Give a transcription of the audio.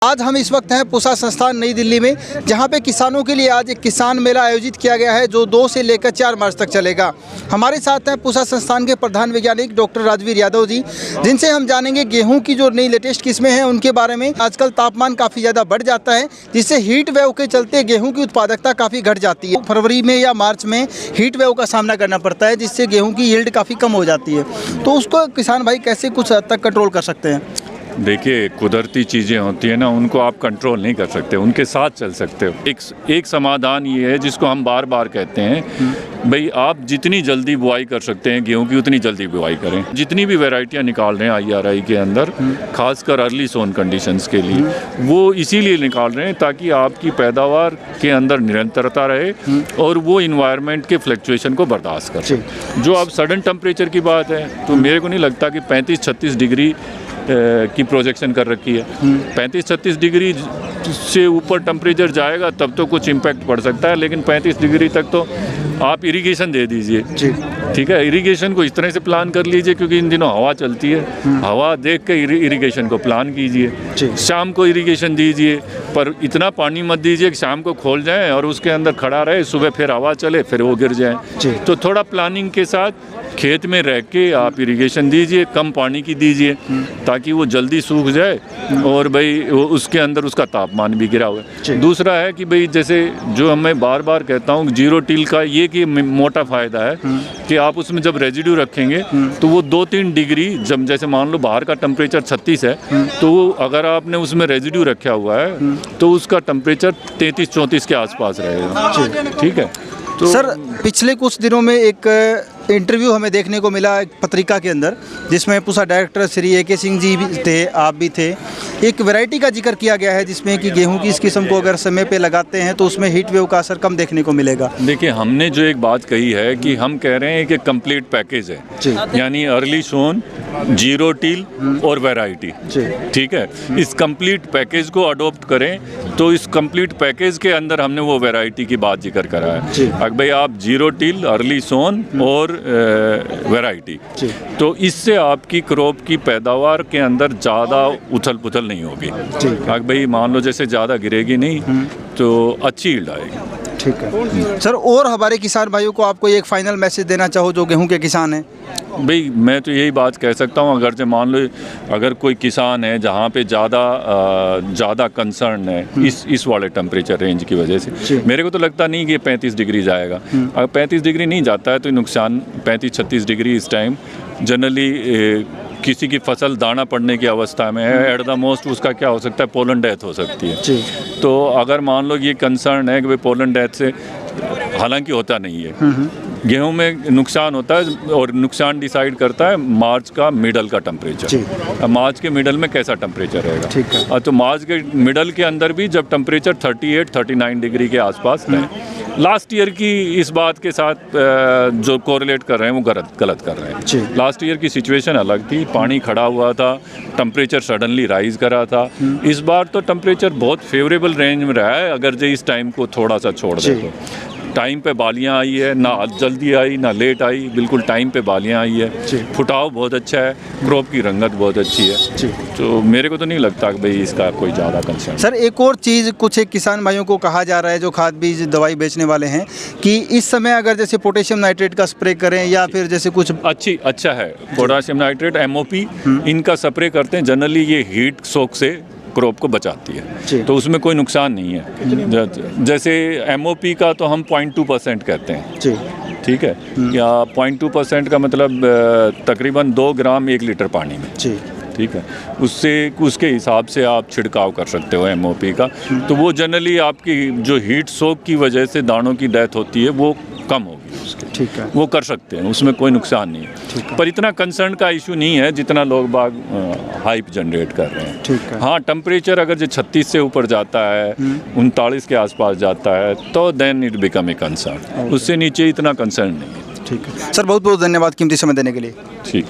आज हम इस वक्त हैं पूसा संस्थान नई दिल्ली में, जहां पे किसानों के लिए आज एक किसान मेला आयोजित किया गया है जो 2 से लेकर 4 मार्च तक चलेगा। हमारे साथ हैं पूसा संस्थान के प्रधान वैज्ञानिक डॉक्टर राजवीर यादव जी, जिनसे हम जानेंगे गेहूं की जो नई लेटेस्ट किस्में हैं उनके बारे में। आजकल तापमान काफ़ी ज़्यादा बढ़ जाता है, जिससे हीट वेव के चलते गेहूँ की उत्पादकता काफ़ी घट जाती है। फरवरी में या मार्च में हीट वेव का सामना करना पड़ता है, जिससे गेहूँ की यील्ड काफ़ी कम हो जाती है। तो उसको किसान भाई कैसे कुछ हद तक कंट्रोल कर सकते हैं? देखिए, कुदरती चीज़ें होती हैं ना, उनको आप कंट्रोल नहीं कर सकते, उनके साथ चल सकते हो। एक समाधान ये है जिसको हम बार बार कहते हैं, भाई आप जितनी जल्दी बुआई कर सकते हैं गेहूं की उतनी जल्दी बुआई करें। जितनी भी वैरायटियां निकाल रहे हैं IRI के अंदर, खासकर अर्ली सोन कंडीशंस के लिए, वो इसीलिए निकाल रहे हैं ताकि आपकी पैदावार के अंदर निरंतरता रहे और वो इन्वायरमेंट के फ्लक्चुएशन को बर्दाश्त कर सके। जो अब सडन टेम्परेचर की बात है, तो मेरे को नहीं लगता कि 35-36 डिग्री की प्रोजेक्शन कर रखी है। 35-36 डिग्री से ऊपर टेम्परेचर जाएगा तब तो कुछ इम्पैक्ट पड़ सकता है, लेकिन 35 डिग्री तक तो आप इरिगेशन दे दीजिए। ठीक है, इरिगेशन को इस तरह से प्लान कर लीजिए, क्योंकि इन दिनों हवा चलती है, हवा देख के इरिगेशन को प्लान कीजिए। शाम को इरिगेशन दीजिए, पर इतना पानी मत दीजिए कि शाम को खोल जाए और उसके अंदर खड़ा रहे, सुबह फिर हवा चले फिर वो गिर जाए। तो थोड़ा प्लानिंग के साथ खेत में रह के आप इरिगेशन दीजिए, कम पानी की दीजिए ताकि वो जल्दी सूख जाए और भाई उसके अंदर उसका तापमान भी गिरा हुआ है। दूसरा है कि भाई जैसे जो मैं बार बार कहता हूँ, जीरो टिल का ये कि मोटा फ़ायदा है कि आप उसमें जब रेजिड्यू रखेंगे तो वो 2-3 डिग्री, जब जैसे मान लो बाहर का टेम्परेचर 36 है, तो अगर आपने उसमें रेजिड्यू रखा हुआ है तो उसका टेम्परेचर 33-34 के आसपास रहेगा। ठीक है। तो सर, पिछले कुछ दिनों में एक इंटरव्यू हमें देखने को मिला एक पत्रिका के अंदर, जिसमें पूसा डायरेक्टर श्री AK सिंह जी भी थे, आप भी थे। एक वैरायटी का जिक्र किया गया है जिसमें कि गेहूं की इस किस्म को अगर समय पे लगाते हैं तो उसमें हीट वेव का असर कम देखने को मिलेगा। देखिए, हमने जो एक बात कही है कि हम कह रहे हैं कि कंप्लीट पैकेज है, यानी अर्ली सोन, जीरो टिल और वैरायटी। ठीक है, इस कंप्लीट पैकेज को अडोप्ट करें तो इस कंप्लीट पैकेज के अंदर हमने वो वैरायटी की बात जिक्र करा है। अगर भाई आप जीरो टिल, अर्ली सोन और वैरायटी, तो इससे आपकी क्रॉप की पैदावार के अंदर ज़्यादा उथल पुथल नहीं होगी। अगर भाई मान लो जैसे ज़्यादा गिरेगी नहीं तो अच्छी यील्ड आएगी। ठीक है सर, और हमारे किसान भाइयों को आपको एक फाइनल मैसेज देना चाहो जो गेहूं के किसान हैं? भाई मैं तो यही बात कह सकता हूँ, अगर जो मान लो अगर कोई किसान है जहाँ पे ज़्यादा कंसर्न है इस वाले टेम्परेचर रेंज की वजह से, मेरे को तो लगता नहीं कि 35 डिग्री जाएगा। अगर 35 डिग्री नहीं जाता है तो नुकसान 35-36 डिग्री इस टाइम जनरली किसी की फसल दाना पड़ने की अवस्था में है, एट द मोस्ट उसका क्या हो सकता है, पोलन डेथ हो सकती है। तो अगर मान लो ये कंसर्न है कि भाई पोलन डेथ से, हालांकि होता नहीं है, गेहूं में नुकसान होता है और नुकसान डिसाइड करता है मार्च का मिडल का टेम्परेचर। मार्च के मिडल में कैसा टेम्परेचर रहेगा, तो मार्च के मिडल के अंदर भी जब टेम्परेचर 38-39 डिग्री के आसपास रहे, लास्ट ईयर की इस बात के साथ जो कोरिलेट कर रहे हैं वो गलत कर रहे हैं। लास्ट ईयर की सिचुएशन अलग थी, पानी खड़ा हुआ था, टेम्परेचर सडनली राइज करा था। इस बार तो टेम्परेचर बहुत फेवरेबल रेंज में रहा है, अगर जो इस टाइम को थोड़ा सा छोड़ दे तो। टाइम पे बालियाँ आई है, ना जल्दी आई ना लेट आई, बिल्कुल टाइम पे बालियाँ आई है। फुटाव बहुत अच्छा है, क्रॉप की रंगत बहुत अच्छी है। तो मेरे को तो नहीं लगता कि भाई इसका कोई ज़्यादा कंसर्न। सर, एक और चीज़ कुछ एक किसान भाइयों को कहा जा रहा है जो खाद बीज दवाई बेचने वाले हैं, कि इस समय अगर जैसे पोटेशियम नाइट्रेट का स्प्रे करें या फिर जैसे कुछ अच्छा है, पोटेशियम नाइट्रेट, MOP इनका स्प्रे करते हैं, जनरली ये हीट शॉक से क्रॉप को बचाती है, तो उसमें कोई नुकसान नहीं है। जैसे MOP का तो हम 0.2% कहते हैं। ठीक है, या 0.2% का मतलब तकरीबन 2 ग्राम 1 लीटर पानी में। ठीक है, उसके हिसाब से आप छिड़काव कर सकते हो MOP का। तो वो जनरली आपकी जो हीट शॉक की वजह से दानों की डेथ होती है वो कम होगी उसके। ठीक है, वो कर सकते हैं, उसमें कोई नुकसान नहीं है। पर इतना कंसर्न का इशू नहीं है जितना लोग बाग हाइप जनरेट कर रहे हैं। ठीक है। हाँ, टेम्परेचर अगर जो 36 से ऊपर जाता है, 39 के आसपास जाता है, तो then it become a concern. उससे नीचे इतना कंसर्न नहीं है। ठीक है सर, बहुत बहुत धन्यवाद कीमती समय देने के लिए। ठीक।